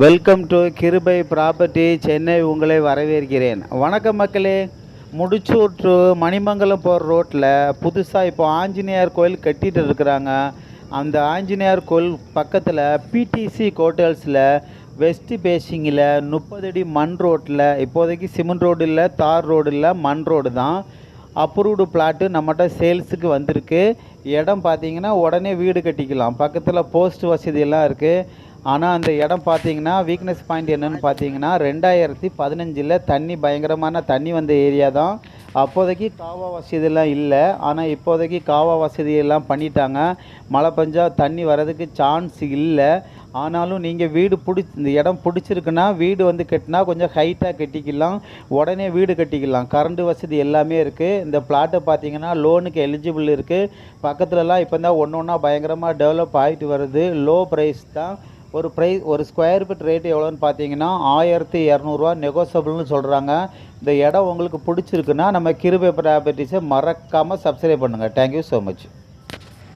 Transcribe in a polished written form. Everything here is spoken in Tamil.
வெல்கம் டு கிருபை ப்ராப்பர்ட்டி சென்னை உங்களை வரவேற்கிறேன். வணக்கம் மக்களே. முடிச்சூர் டு மணிமங்கலம் போகிற ரோட்டில் புதுசாக இப்போ ஆஞ்சநேயர் கோயில் கட்டிகிட்டு இருக்கிறாங்க. அந்த ஆஞ்சநேயர் கோயில் பக்கத்தில் பிடிசி ஹோட்டல்ஸில் வெஸ்ட் பேசிங்கில் 30 அடி மண் ரோட்டில், இப்போதைக்கு சிமெண்ட் ரோடு இல்லை, தார் ரோடு இல்லை, மண் ரோடு தான். அப்ரூவ்டு பிளாட்டு நம்மகிட்ட சேல்ஸுக்கு வந்திருக்கு. இடம் பார்த்திங்கன்னா உடனே வீடு கட்டிக்கலாம். பக்கத்தில் போஸ்ட் வசதியெல்லாம் இருக்குது. ஆனால் அந்த இடம் பார்த்தீங்கன்னா வீக்னஸ் பாயிண்ட் என்னென்னு பார்த்தீங்கன்னா 2015 தண்ணி பயங்கரமான தண்ணி வந்த ஏரியா தான். அப்போதைக்கு காவா வசதியெல்லாம் இல்லை. ஆனால் இப்போதைக்கு காவா வசதியெல்லாம் பண்ணிட்டாங்க. மழை பெஞ்சால் தண்ணி வர்றதுக்கு சான்ஸ் இல்லை. ஆனாலும் நீங்கள் வீடு இந்த இடம் பிடிச்சிருக்குன்னா வீடு கட்டினா கொஞ்சம் ஹைட்டாக கட்டிக்கலாம். உடனே வீடு கட்டிக்கலாம். கரண்ட் வசதி எல்லாமே இருக்குது. இந்த பிளாட்டை பார்த்தீங்கன்னா லோனுக்கு எலிஜிபிள் இருக்குது. பக்கத்துலலாம் இப்போ தான் ஒன்று ஒன்றா பயங்கரமாக டெவலப் ஆகிட்டு வருது. லோ ப்ரைஸ் தான். ஒரு ஸ்கொயர் ஃபீட் ரேட்டு எவ்வளோன்னு பார்த்தீங்கன்னா 1200 நெகோசபிள்னு சொல்கிறாங்க. இந்த இடம் உங்களுக்கு பிடிச்சிருக்குன்னா நம்ம கிருபை ப்ராப்பர்ட்டிஸை மறக்காமல் சப்ஸ்கிரைப் பண்ணுங்கள். Thank you so much.